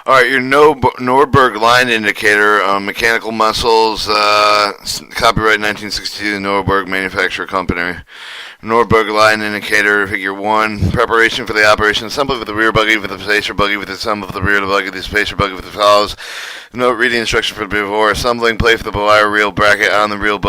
All right, your Nordberg line indicator, mechanical muscles, copyright 1962, Nordberg Manufacturer Company. Nordberg line indicator, figure 1. Preparation for the operation. Assembly with the rear buggy, with the spacer buggy, with the assembly of the rear buggy, the spacer buggy with the follows. Note reading instruction for before assembling. Play for the wire reel bracket on the rear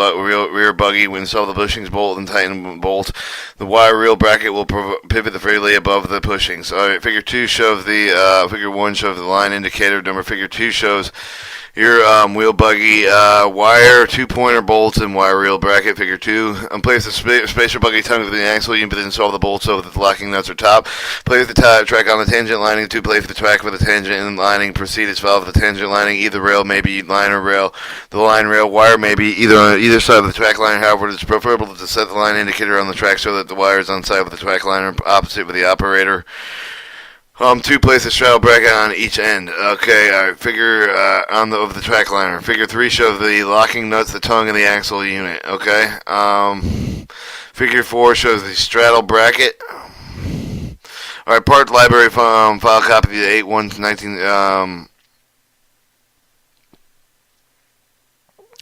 buggy. When install the bushings bolt and tighten bolt. The wire reel bracket will pivot freely above the bushings. All right, figure 2 shows the figure 1 shows the line indicator. Number figure 2 shows your wheel buggy wire, 2-pointer bolts, and wire reel bracket. Figure 2. Place the spacer buggy tongue with the axle. You can install the bolts over the locking nuts or top. Play with the track on the tangent lining. 2. Play for the track with the tangent and lining. Proceed as follows. The tangent lining, either rail may be line or rail. The line rail wire may be either on either side of the track line. However, it's preferable to set the line indicator on the track so that the wire is on side of the track line or opposite with the operator. 2. Place a straddle bracket on each end. Okay, alright, figure of the track liner. Figure 3 shows the locking nuts, the tongue, and the axle unit. Okay. Figure 4 shows the straddle bracket. Alright, part library file copy the 8/1/19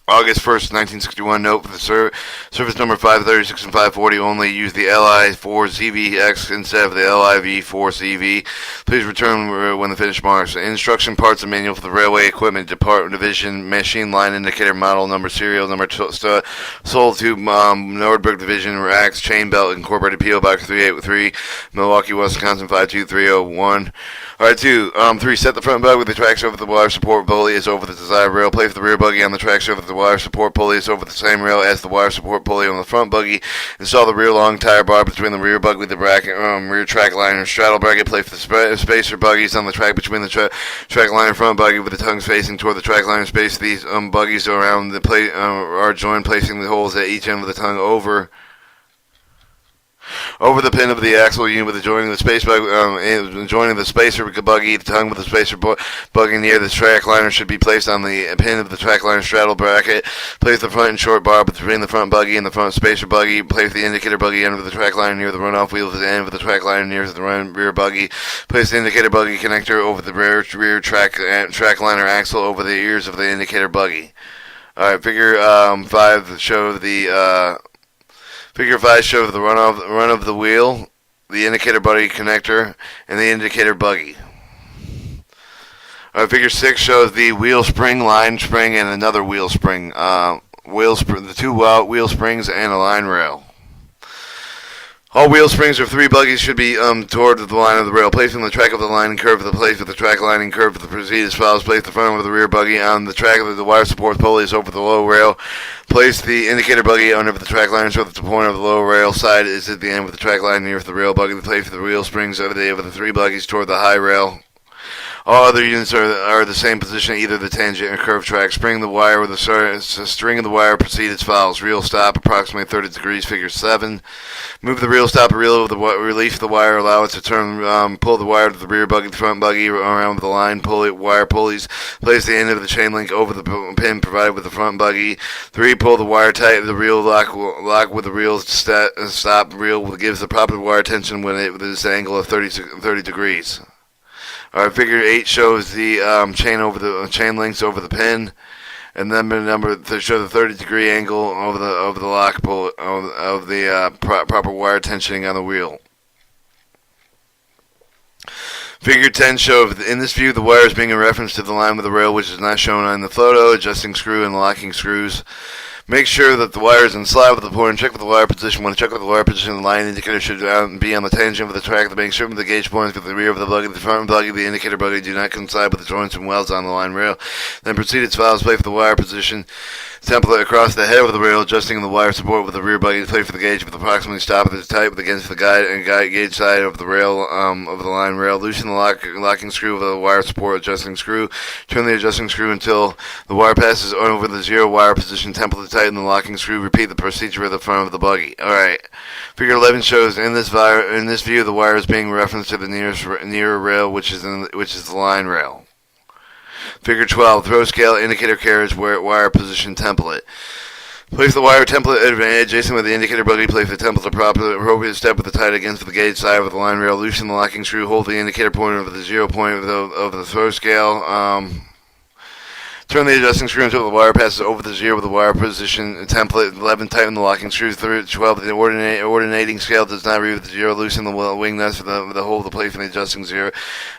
August 1st, 1961. Note for the service number 536 and 540 only. Use the LI4ZVX instead of the LIV4CV. Please return when the finish marks. Instruction parts and manual for the railway equipment department division machine line indicator model number serial number sold to Nordberg division racks chain belt incorporated PO Box 383 Milwaukee, Wisconsin 52301. Alright, 2. 3. Set the front buggy with the tracks over the wire support pulley is over the desired rail. Place the rear buggy on the tracks over the wire support pulley is over the same rail as the wire support pulley on the front buggy. Install the rear long tire bar between the rear buggy, the bracket, rear track liner, straddle bracket. Place the spacer buggies on the track between the track liner and front buggy with the tongues facing toward the track liner. Space these buggies around the plate are joined, placing the holes at each end of the tongue over the pin of the axle unit with joining the joining the spacer buggy. The tongue with the spacer buggy near the track liner should be placed on the pin of the track liner straddle bracket. Place the front and short bar between the front buggy and the front spacer buggy. Place the indicator buggy end of the track liner near the runoff wheel at the end of the track liner near the rear buggy. Place the indicator buggy connector over the rear track liner axle over the ears of the indicator buggy. Alright, figure 5 show the Figure 5 shows the run of the wheel, the indicator buggy connector, and the indicator buggy. Figure 6 shows the wheel spring, line spring, and another wheel spring. The 2 wheel springs and a line rail. All wheel springs of 3 buggies should be toward the line of the rail. Placing the track of the line and curve of the place with the track lining curve for the proceed as follows. Place the front of the rear buggy on the track of the wire support pulleys over the low rail. Place the indicator buggy under the track line so that the point of the low rail side is at the end of the track line near the rail buggy. Place the wheel springs over the 3 buggies toward the high rail. All other units are the same position, either the tangent or curved track. Spring the wire with the string of the wire proceed as follows. Reel stop approximately 30 degrees, figure 7. Move the reel stop reel of the release the wire, allow it to turn, pull the wire to the rear buggy, the front buggy around the line, wire pulleys. Place the end of the chain link over the pin provided with the front buggy. 3. Pull the wire tight, the reel lock with the reel stop reel gives the proper wire tension when it with this angle of 30 degrees. Alright, figure 8 shows the chain links over the pin, and then number to show the 30-degree angle over the lock pull of the proper wire tensioning on the wheel. Figure 10 shows in this view the wire is being in reference to the line with the rail, which is not shown on the photo. Adjusting screw and locking screws. Make sure that the wire is in slide with the point and check with the wire position. When check with the wire position, the line indicator should be on the tangent of the track to make sure the gauge points with the rear of the buggy, the front buggy, the indicator buggy do not coincide with the joints and welds on the line rail. Then proceed as follows. Play for the wire position template across the head of the rail, adjusting the wire support with the rear buggy. Play for the gauge with approximately stop at the tight with against the guide gauge side of the rail of the line rail. Loosen the locking screw of the wire support adjusting screw. Turn the adjusting screw until the wire passes over the 0 wire position template. Tighten the locking screw. Repeat the procedure at the front of the buggy. Alright. Figure 11 shows in this view the wire is being referenced to the nearer rail, which is the line rail. Figure 12 throw scale indicator carriage wire position template. Place the wire template adjacent with the indicator buggy. Place the template appropriate step with the tight against the gauge side of the line rail. Loosen the locking screw. Hold the indicator pointer over the 0 point of the throw scale. Turn the adjusting screw until the wire passes over the 0 with the wire position template. 11. Tighten the locking screw. 12. The ordinating scale does not read with the 0. Loosen the wing nuts with the hole to place from the adjusting 0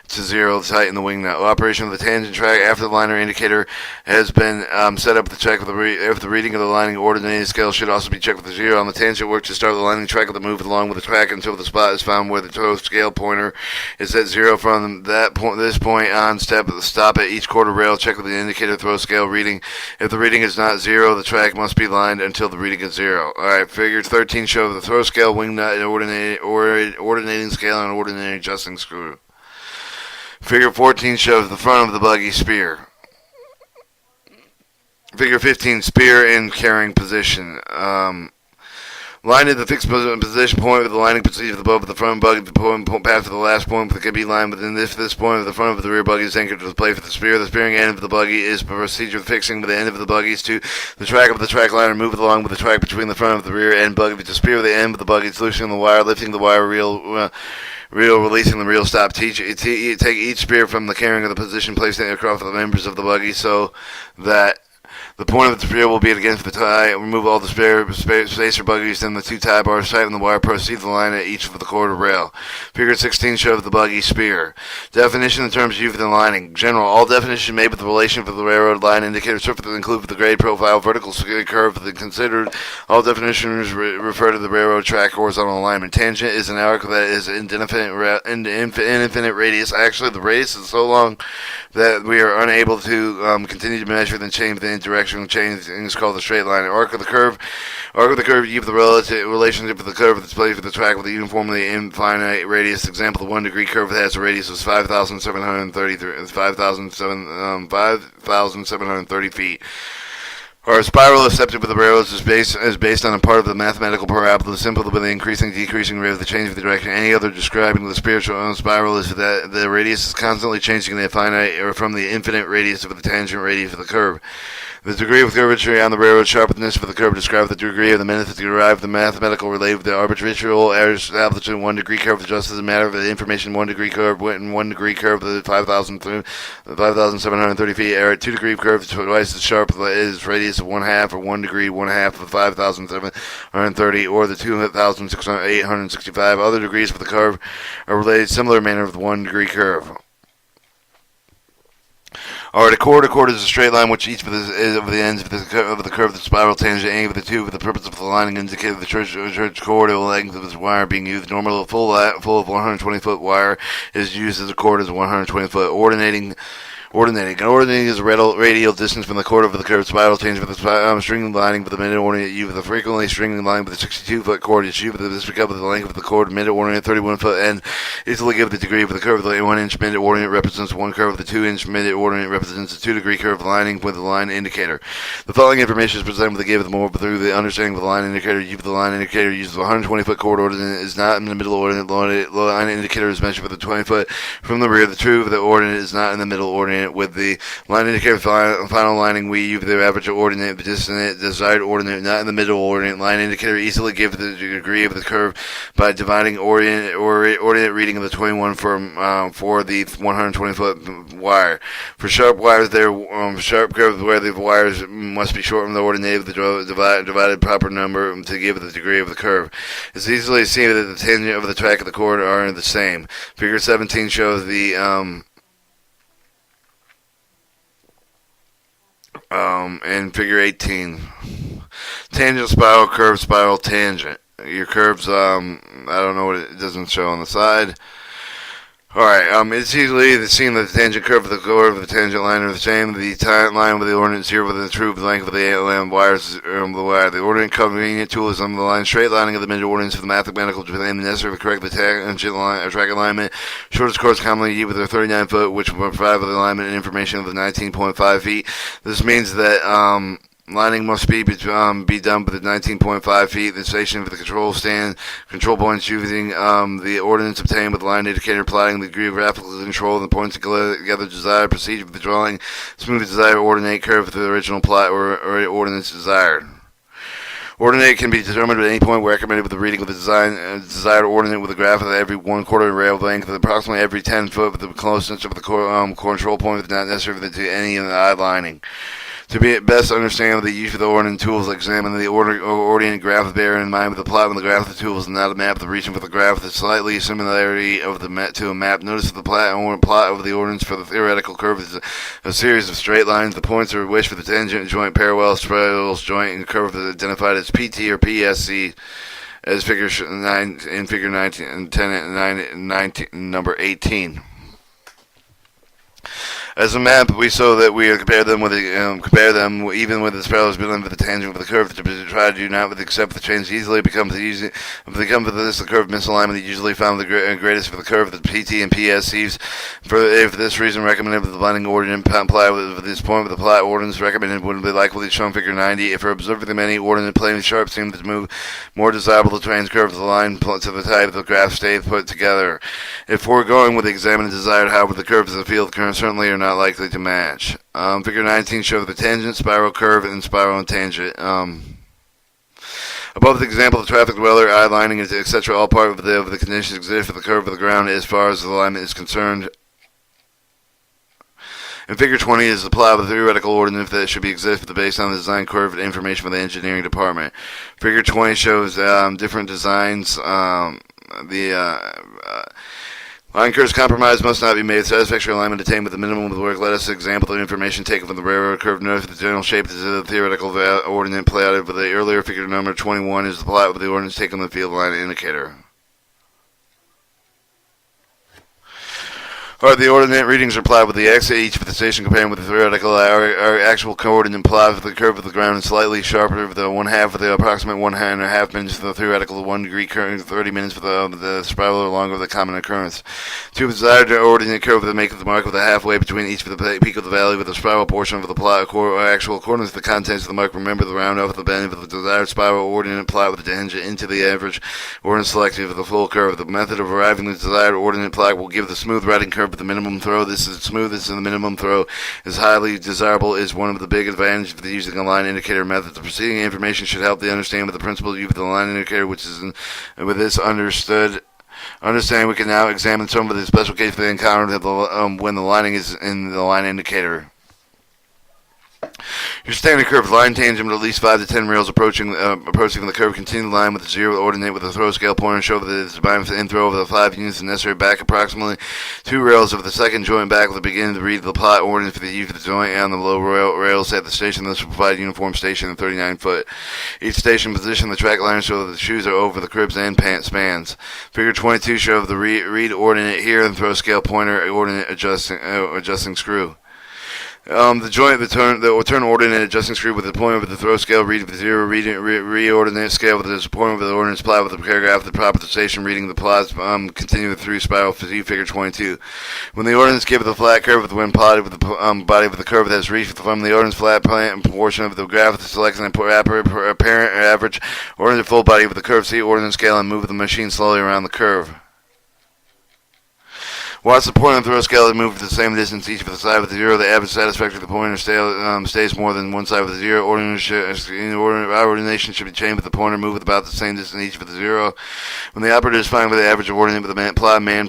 to 0. Tighten the wing nut. Operation of the tangent track after the liner indicator has been set up to check if the reading of the lining ordinating scale should also be checked with the 0. On the tangent work to start the lining track, to move along with the track until the spot is found where the toe scale pointer is at 0. From this point on, stop at each quarter rail. Check with the indicator throw scale reading. If the reading is not 0, the track must be lined until the reading is 0. Alright, figure 13 shows the throw scale, wing nut, ordinating scale, and ordinating adjusting screw. Figure 14 shows the front of the buggy spear. Figure 15, spear in carrying position. Line at the fixed position point with the lining proceeds above the front buggy. The point path to the last point can be lined within this point of the front of the rear buggy is anchored to the plate for the spear. The spearing end of the buggy is procedure fixing with the end of the buggies to the track of the track liner. Move it along with the track between the front of the rear end buggy to spear the end of the buggy, loosening the wire, lifting the wire reel, releasing the reel stop. Take each spear from the carrying of the position, placing it across the members of the buggy so that the point of the spear will be against the tie. Remove all the spacer buggies, then the 2 tie bars, tighten the wire, proceed the line at each of the quarter rail. Figure 16 shows the buggy spear. Definition in terms used within lining. General, all definitions made with the relation for the railroad line indicator surface include the grade profile, vertical curve considered. All definitions refer to the railroad track horizontal alignment. Tangent is an arc that is infinite radius. Actually, the radius is so long that we are unable to continue to measure and change the direction. Change is called the straight line. Arc of the curve. You have the relationship of the curve that's placed with the track with a uniformly infinite radius. Example: the 1 degree curve that has a radius of 5,730 feet. Or a spiral accepted with the railroads is based on a part of the mathematical parabola, simple with the increasing, decreasing rate of the change of the direction. Any other describing the spiritual spiral is that the radius is constantly changing the finite or from the infinite radius of the tangent radius of the curve. The degree of curvature on the railroad sharpness for the curve describes the degree of the method to derive the mathematical related to the arbitral errors established in 1 degree curve just as a matter of the information 1 degree curve went in 1 degree curve the 5,730 feet error 2 degree curve twice as sharp as radius of 1/2 or 1 degree 1/2 of 5,730 or the 2,865 other degrees for the curve are related similar manner of the 1 degree curve. Alright, a chord is a straight line which each of the ends of the curve the spiral tangent any of the two for the purpose of the lining indicated the church chord or length of this wire being used. Normally, full of 120-foot wire is used as a chord as a 120-foot. Ordinating is a radial distance from the chord of the curved spiral tangent for the string lining with the minute ordinate U. The frequently string line with the 62-foot chord is U. This becomes the length of the chord minute ordinate 31-foot and easily give the degree of the curve. The 1-inch minute ordinate represents 1 curve. The 2-inch minute ordinate represents a 2-degree curve lining with the line indicator. The following information is presented with the give more through the understanding of the line indicator. U. The line indicator uses the 120-foot chord ordinate is not in the middle ordinate. Line indicator is measured with the 20-foot from the rear. The true of the ordinate is not in the middle ordinate. With the line indicator final lining, we use the average ordinate, the desired ordinate, not in the middle ordinate. Line indicator easily give the degree of the curve by dividing ordinate reading of the 21 for the 120-foot wire. For sharp wires, sharp curves where the wires must be short from the ordinate of the divided proper number to give the degree of the curve. It's easily seen that the tangent of the track of the chord are the same. Figure 17 shows the and figure 18, tangent spiral, curve spiral, tangent. Your curves, I don't know what it doesn't show on the side. Alright, it's easily seen that the tangent curve of the chord of the tangent line are the same. The line with the ordinate 0 with the true length of the wires the wire. The ordinate convenient tool is on the line straight lining of the middle ordinates for the mathematical aim necessary to correct the tangent line or track alignment. Shortest chords commonly used with their 39-foot, which will provide the alignment and information of the 19.5 feet. This means that lining must be done with the 19.5 feet. The station for the control points using the ordinance obtained with the line indicator, applying the geographical control and the points together. Desired procedure for the drawing smooth desired ordinate curve to the original plot or ordinance desired. Ordinate can be determined at any point recommended with the reading of the desired ordinate with a graph of every 1/4 rail length, approximately every 10 foot with the closeness of the control point, with not necessarily to any of the eye lining. To be best understand the use of the ordinate tools, examine the ordinate graph, bearing in mind with the plot when the graph of the tools and not a map, the region for the graph, the slightly similarity of the map to a map. Notice that the plot of the ordinance for the theoretical curve is a series of straight lines. The points are which for the tangent, joint, parallel, spirals, joint, and curve is identified as PT or PSC. As figure 9 in figure 19 and 10 and 9 and 19 number 18. As a map, we show that we compare them even with the parallels between the tangent with the curve to try to do not with except the change easily becomes the curve misalignment usually found the greatest for the curve the PT and PSCs. For this reason, recommended with the blending ordinate apply with this point with the plot ordinance recommended would be likely shown figure 90. If for observing the many ordinate planes sharp seem to move more desirable to transcurve the line to the type of the graph stay put together. If foregoing with the examined desired, however, the curves of the field current certainly are not likely to match. Figure 19 shows the tangent, spiral, curve, and spiral and tangent. Above the example of traffic dweller, eye lining, etc., all part of the conditions exist for the curve of the ground as far as the alignment is concerned. In figure 20 is the plot of the theoretical ordinate that should be exist based on the design curve and information from the engineering department. Figure 20 shows different designs. Line curves compromise must not be made. Satisfactory alignment attained with the minimum of the work. Let us example the information taken from the railroad curve. Note the general shape of the theoretical ordinate plotted with the earlier figure number 21 is the plot with the ordinance taken from the field line indicator. Alright, the ordinate readings are plotted with the x at each of the station comparing with the theoretical our actual coordinate plot with the curve of the ground and slightly sharper with the 1/2 of the approximate 1.5 minutes for the theoretical 1 degree curve, 30 minutes for the spiral or longer of the common occurrence. To desired ordinate curve that make the mark of the halfway between each of the peak of the valley with the spiral portion of the plot actual accordance to the contents of the mark. Remember the round off the bend of the desired spiral ordinate plot with the tangent into the average ordinate selective of the full curve. The method of arriving at the desired ordinate plot will give the smooth riding curve with the minimum throw. This is smoothest and the minimum throw is highly desirable is one of the big advantages of using a line indicator method. The preceding information should help the understanding of the principle of the line indicator, which is with this understanding we can now examine some of the special cases they encountered when the lining is in the line indicator. Your standard curve line tangent with at least 5 to 10 rails approaching the curve. Continue the line with the zero ordinate with the throw scale pointer. Show that it's combined with the in throw of the 5 units necessary. Back approximately 2 rails of the second joint back with the beginning to read the plot ordinate for the use of the joint and the low rails at the station. This will provide uniform station and 39 foot. Each station position the track line so that the shoes are over the cribs and pant spans. Figure 22 show the read ordinate here and throw scale pointer ordinate adjusting screw. The turn ordinate adjusting screw with the point of the throw scale read with the zero reordinate scale with the point of the ordinance plot with the paragraph the proper station reading the plots continue through spiral figure 22. When the ordinance gives the flat curve with the wind plotted with the body of the curve that has reached from the ordinance flat portion of the graph the selection and apparent average ordinate full body with the curve see ordinance scale and move the machine slowly around the curve. Watch the point on the throw scale move the same distance each for the side of the zero. The average satisfactory of the pointer stays more than one side of the zero. Ordination should be changed with the pointer move with about the same distance each for the zero. When the operator is fine with the average ordinate with the man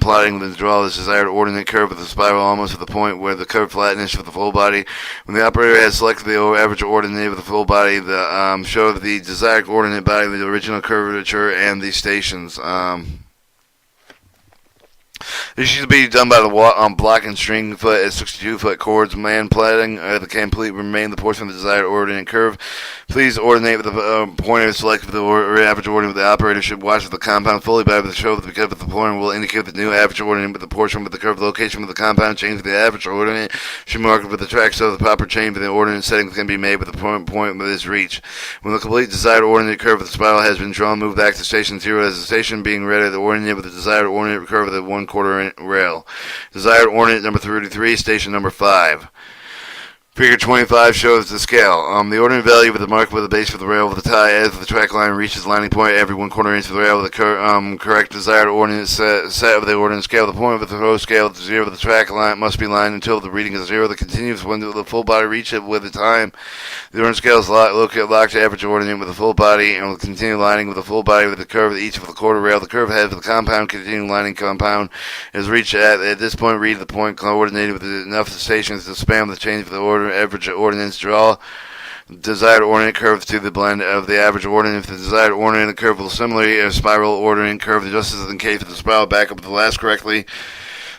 plotting with the draw this desired ordinate curve with the spiral almost at the point where the curve flatness for the full body. When the operator has selected the average ordinate with the full body, the show the desired ordinate body with the original curvature and the stations. This should be done by the block and string foot at 62-foot chords. Man plotting the complete remain the portion of the desired ordinate curve. Please ordinate with the pointer select with the average ordinate. The operator should watch the compound fully by the show because the pointer will indicate the new average ordinate with the portion with the curve location with the compound change with the average ordinate should mark it with the track so the proper change with the ordinate settings can be made with the point with its reach. When the complete desired ordinate curve of the spiral has been drawn, move back to station 0 as the station being ready. The ordinate with the desired ordinate curve of the 1/4 rail. Desired ordinate number 33, station number 5. Figure 25 shows the scale. The ordinate value with the mark with the base for the rail with the tie as the track line reaches the landing point every 1/4 inch of the rail with the correct desired ordinate set of the ordinate scale. The point of the throw scale to 0 of the track line must be lined until the reading is 0. The continuous when the full body reach it with the time. The ordinate scale is locked to average ordinate with the full body and will continue lining with the full body with the curve of each of the quarter rail. The curve head of the compound continuing lining compound is reached at this point. Read the point coordinated with enough stations to span the change of the order. Average ordinance, draw desired ordinate curve to the blend of the average ordinate. If the desired ordinate curve will similarly a spiral ordinate curve, just as in case of the spiral, back up the last correctly.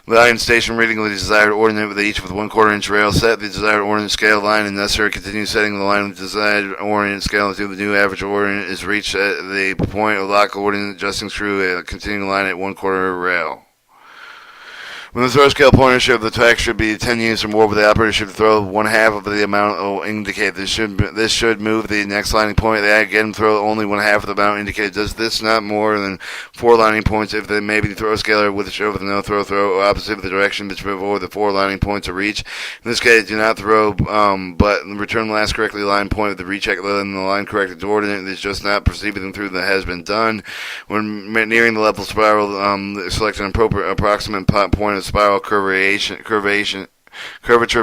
Line station reading the desired ordinate with each with 1/4 inch rail. Set the desired ordinate scale line and necessary continue setting the line with the desired ordinate scale until the new average ordinate is reached at the point of lock ordinate. Adjusting screw a continuing line at 1/4 rail. When the throw scale pointer show the track should be 10 units or more, but the operator should throw 1/2 of the amount indicated. This should move the next lining point. They again throw only 1/2 of the amount indicated. Does this not more than 4 lining points if they may be throw scalar with a show with no throw opposite of the direction before the 4 lining points are reached. In this case, do not throw, but return the last correctly lined point with the recheck and the line corrected ordinate is just not proceeding through that has been done. When nearing the level spiral, select an appropriate approximate point spiral curvature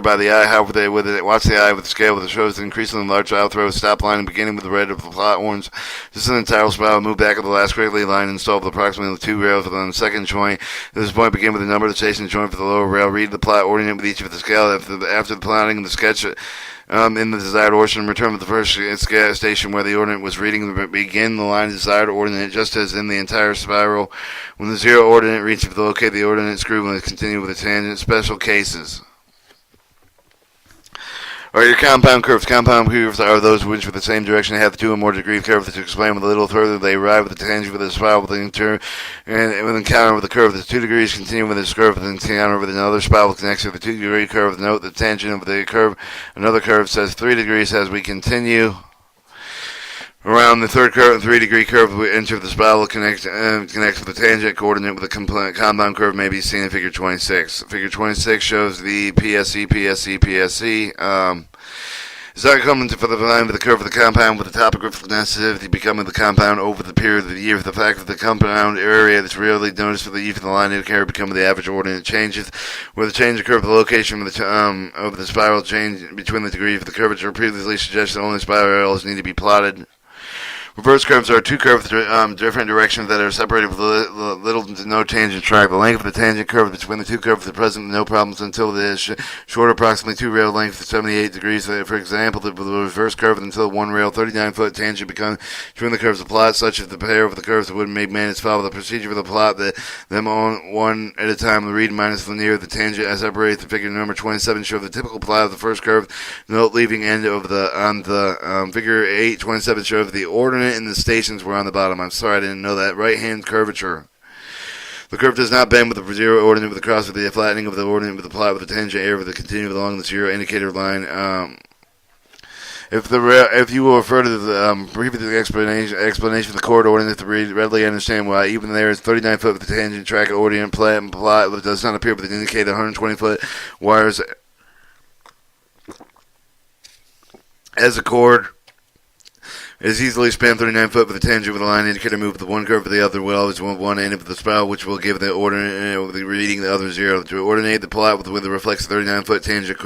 by the eye. However, watch the eye with the scale with the shows increasingly large out throw stop line beginning with the red of the plot horns. This is an entire spiral. Move back of the last correctly line. Install with approximately 2 rails on the second joint. At this point, begin with the number of the station joint for the lower rail. Read the plot ordinate with each of the scale. After the plotting of the sketch. In the desired ordinate, return to the first station where the ordinate was reading. Begin the line desired ordinate, just as in the entire spiral. When the 0 ordinate reaches the locate the ordinate screw and continue with the tangent. Special cases. Or your compound curves. Compound curves are those which, with the same direction, have 2 or more degree curve. To explain with a little further, they arrive with the tangent with a spiral with the encounter with the curve that's 2 degrees. Continue with this curve with an encounter with another spiral connects to the 2-degree curve. Note the tangent of the curve. Another curve says 3 degrees as we continue. Around the third curve, 3-degree curve, we enter the spiral connects with the tangent coordinate with the compound curve may be seen in Figure 26. Figure 26 shows the PSE. It's not common for the line with the curve of the compound with the topographical sensitivity becoming the compound over the period of the year. The fact that the compound area that's rarely noticed for the year for the line indicator becoming the average ordinate changes. Where the change occurs, the location of the spiral change between the degrees of the curvature previously suggested only spirals need to be plotted. Reverse curves are 2 curves different directions that are separated with little to no tangent track. The length of the tangent curve between the 2 curves is present with no problems until the shorter approximately 2 rail length of 78 degrees. For example, the reverse curve until 1 rail 39-foot tangent between the curves of plot, such as the pair of the curves that would make managed follow the procedure for the plot them on one at a time. The read minus linear of the tangent as separates the figure number 27 show the typical plot of the first curve. Note leaving end of the figure 827 shows the ordinate and the stations were on the bottom. I'm sorry, I didn't know that. Right hand curvature. The curve does not bend with the 0 ordinate with the cross of the flattening of the ordinate with the plot with the tangent area with the continue along the 0 indicator line. If you will refer to the previous explanation of the chord ordinate to readily understand why even there is 39 foot with the tangent track ordinate plot does not appear with the indicated 120 foot wires as a chord. It is easily spanned 39 foot with a tangent with a line indicator move the one curve to the other will always want one end of the spiral, which will give the ordinate reading the other 0. To ordinate the plot with the reflex 39 foot tangent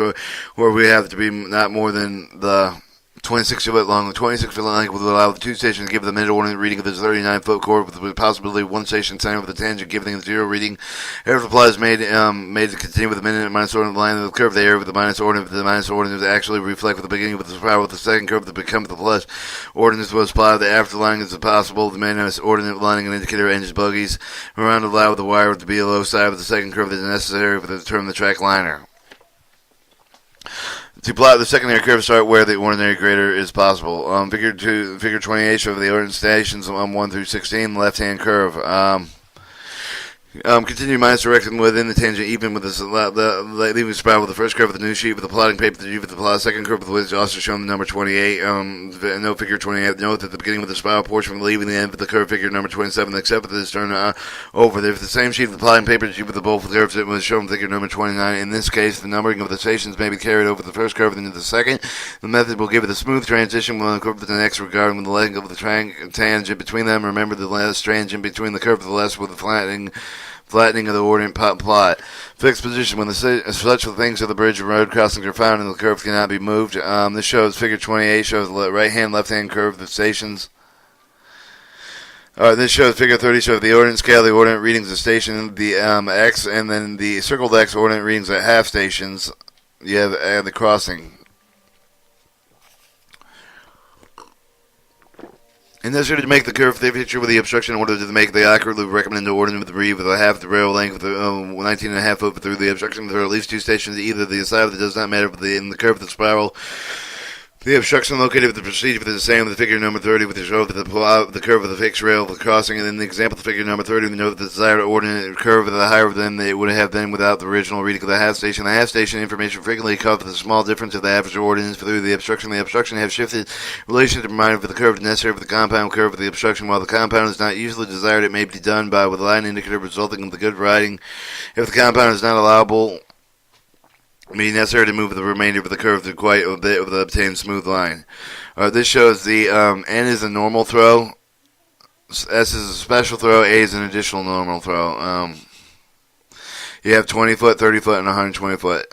where we have to be not more than the 26 foot long. The 26 foot length will allow the 2 stations to give the mid ordinate reading of the 39 foot chord with the possibility of 1 station center with the tangent giving the 0 reading. After the plot is made to continue with the minute minus ordinate line of the curve, the area with the minus ordinate actually reflect with the beginning with the spiral with the second curve that becomes the plus ordinate was plotted. The after line is possible. The minus ordinate lining and indicator engines buggies around allow the wire to be a low side with the second curve that is necessary for the determine the track liner. To plot the secondary curve, start where the ordinary grader is possible. Figure 28 shows the ordinate stations 1 through 16, left-hand curve. Continue minus direction within the tangent, even with leaving the spiral with the first curve of the new sheet with the plotting paper, with the plot, second curve with the width also shown the number 28. Note figure 28. Note that the beginning with the spiral portion from leaving the end with the curve figure number 27, except for this turn over. If the same sheet of the plotting paper sheet with the both curves, it was shown figure number 29. In this case, the numbering of the stations may be carried over the first curve into the second. The method will give it a smooth transition when the curve to the next regarding the length of the tangent between them. Remember the last tangent between the curve to the left with the flattening of the ordinate plot. Fixed position. When such things of the bridge and road crossings are found and the curve cannot be moved. This shows figure 28 shows the right-hand, left-hand curve of the stations. This shows figure 30 shows the ordinate scale, the ordinate readings of station, the X, and then the circled X ordinate readings at half stations. You have the crossing. And necessary to make the curve picture with the obstruction in order to make the accurately recommended ordinate with the read with a half the rail length of 19.5 foot through the obstruction for at least two stations, either the side of it does not matter, but in the curve of the spiral. The obstruction located with the procedure for the same with the figure number 30 with the show of the curve of the fixed rail of the crossing, and then the example of the figure number 30 we note the desired ordinate curve of the higher than they would have been without the original reading of the half station. The half station information frequently covers the small difference of the average ordinance through the obstruction. The obstruction have shifted relation to provided for the curve necessary for the compound curve of the obstruction. While the compound is not usually desired, it may be done by with a line indicator resulting in the good writing. If the compound is not allowable, be necessary to move the remainder of the curve to quite a bit of the obtained smooth line. This shows the N is a normal throw, S is a special throw, A is an additional normal throw. You have 20 foot, 30 foot, and 120 foot.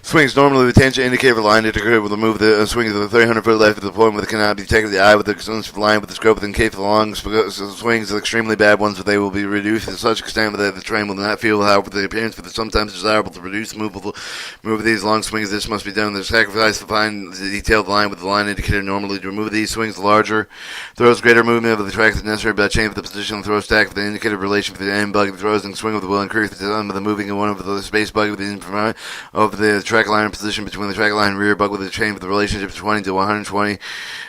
Swings. Normally, the tangent indicator line indicator will remove the swings of the 300 foot left at the point where they cannot be detected the eye with the line with the scope. In case of the long swings, are extremely bad ones, but they will be reduced to such extent that the train will not feel, however, the appearance, but it's sometimes desirable to reduce the move of these long swings. This must be done. The sacrifice to find the detailed line with the line indicator. Normally, to remove these swings, the larger throws greater movement of the track is necessary by change of the position of the throw stack with the indicator relation for the end buggy. The throws and swing of the will increase the time of the moving of one of the space buggy with the information of the track line position between the track line and rear bug with the change of the relationship 20 to 120,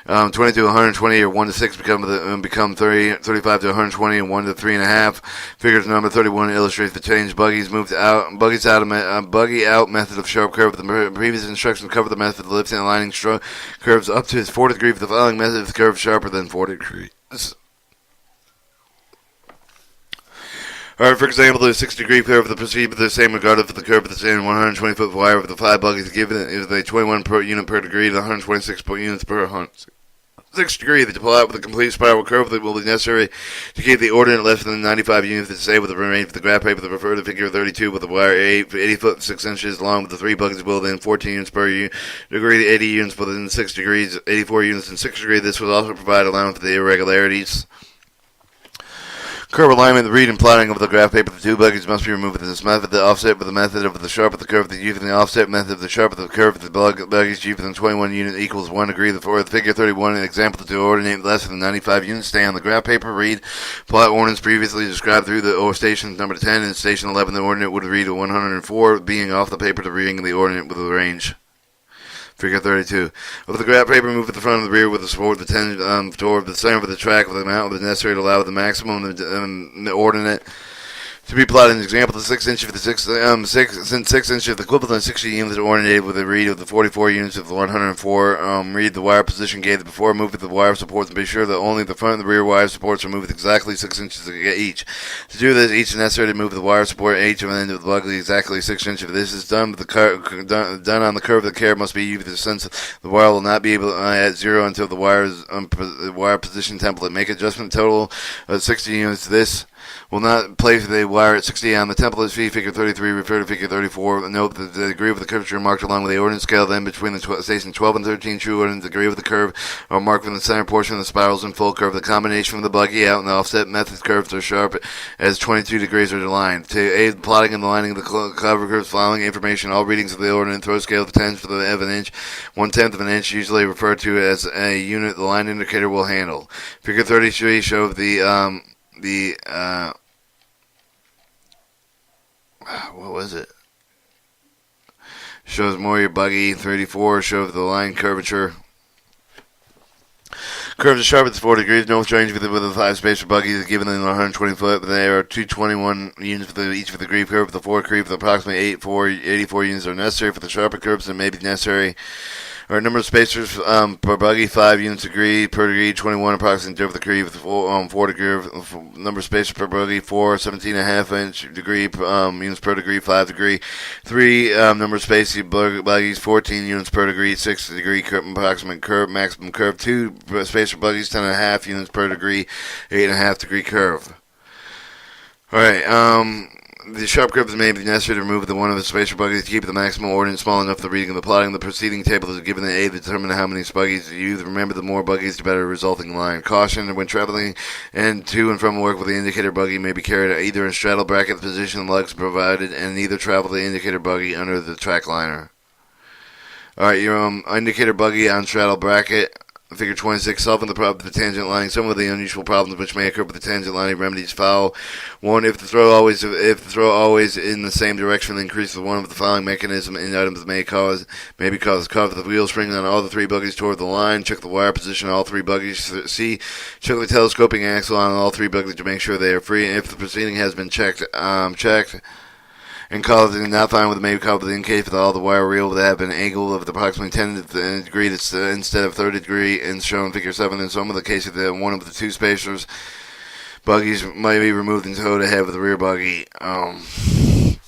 20 to 120 or 1 to 6 become 30, 35 to 120 and 1 to 3.5. Figures number 31 illustrates the change. Buggy out method of sharp curve. The previous instructions cover the method of lifting and aligning curves up to its 40 degree. For the following method, the curve sharper than 40 degrees. Alright, for example, the 60-degree curve of the procedure, the same regarded for the curve of the same 120-foot wire of the 5 buggies given is a 21 per unit per degree to 126 units per 106 degree. The pull out with a complete spiral curve that will be necessary to keep the ordinate less than 95 units to say with the remainder for the graph paper. The refer to figure 32 with the wire 80 foot 6 inches long with the 3 buggies will then 14 units per degree, 80 units within 6 degrees, 84 units in 6 degrees. This will also provide allowance for the irregularities. Curve alignment, the read and plotting of the graph paper. The two buggies must be removed with this method. The offset with the method of the sharp of the curve. Using the offset method of the sharp of the curve of the buggies cheaper than 21 unit equals 1 degree. The figure 31, an example to ordinate less than 95 units. Stay on the graph paper. Read plot ordinance previously described through the station number 10 and station 11. The ordinate would read a 104, being off the paper to reading the ordinate with a range. Figure 32. Of the graph paper, move to the front of the rear with the support of the 10 toward the center of the track with the amount that is necessary to allow the maximum the ordinate to be plotted. An example: the 6 inch of the 6 inch of the equivalent of 60 units ordinated with a read of the 44 units of the 104. Read the wire position gauge before move the wire supports and be sure that only the front and the rear wire supports are moved exactly 6 inches each. To do this, each is necessary to move the wire support each of an end of the buggy exactly 6 inches. If this is done, done on the curve, the care must be used in the sense the wire will not be able to at 0 until the wire position template. Make adjustment total of 60 units. This will not place the wire at 60 on the template. See figure 33, refer to figure 34. Note that the degree of the curvature marked along with the ordinance scale. Then between the station 12 and 13 true ordinance, the degree of the curve are marked from the center portion of the spirals in full curve. The combination of the buggy out and the offset method curves are sharp as 22 degrees are aligned. To aid plotting and aligning the cover curves, following information, all readings of the ordinance throw scale of tens of an inch, 1/10 of an inch, usually referred to as a unit the line indicator will handle. Figure 33 shows what was it? Shows more your buggy. 34 shows the line curvature. Curves are sharp at 4 degrees. North range with a 5 space for buggies given in 120 foot. But there are 221 units for each for the degree curve. The 4 degree with approximately 84 units are necessary for the sharper curves and may be necessary. Our number of spacers per buggy, 5 units per degree, 21 approximately over the degree with 4 degree. Number of spacers per buggy, 4, 17.5 inch degree units per degree, 5 degree. 3 number of spacers buggies, 14 units per degree, 6 degree approximate curve, maximum curve. 2 spacer buggies, 10.5 units per degree, 8.5 degree curve. Alright, the sharp curves may be necessary to remove one of the spacer buggies to keep the maximum ordinance small enough for the reading of the plotting. The preceding table is given the aid to determine how many buggies you use. Remember, the more buggies, the better resulting line. Caution: when traveling to and from work with the indicator buggy may be carried either in straddle bracket position, lugs provided, and either travel the indicator buggy under the track liner. Alright, your indicator buggy on straddle bracket. Figure 26, solving the problem of the tangent lining. Some of the unusual problems which may occur with the tangent lining remedies follow. 1. If the throw always in the same direction, increases one of the following mechanism in items may be caused. Cover the wheel spring on all the 3 buggies toward the line. Check the wire position on all 3 buggies. C. Check the telescoping axle on all 3 buggies to make sure they are free. And if the proceeding has been checked. And cause it not found with the maybe called in case with all the wire reel would have an angle of approximately 10 degree instead of 30 degree in shown in figure 7. In some of the cases, one of the 2 spacers buggies might be removed and towed ahead of the rear buggy.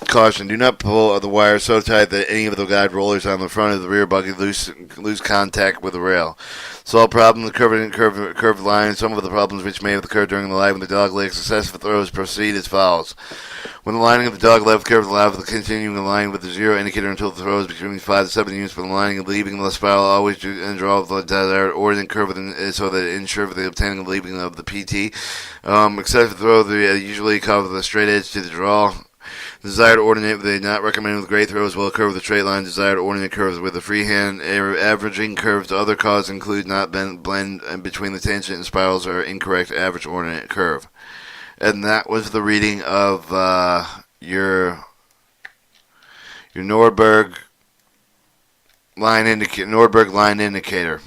Caution: do not pull the wire so tight that any of the guide rollers on the front of the rear buggy lose contact with the rail. Solve problem: the curved line. Some of the problems which may have occurred during the live when the dog leg successive throws proceed as follows. When the lining of the dog leg curve allows the continuing line with the 0 indicator until the throw is between 5 to 7 units for the lining and leaving the spiral, always draw the desired ordinate curve so that it ensures the obtaining and leaving of the PT. Excessive throw usually cause the straight edge to the draw. Desired ordinate, they not recommended with great throws will occur with a straight line. Desired ordinate curves with a freehand averaging curves. Other causes include not blend between the tangent and spirals or incorrect average ordinate curve. And that was the reading of your Nordberg line indicator.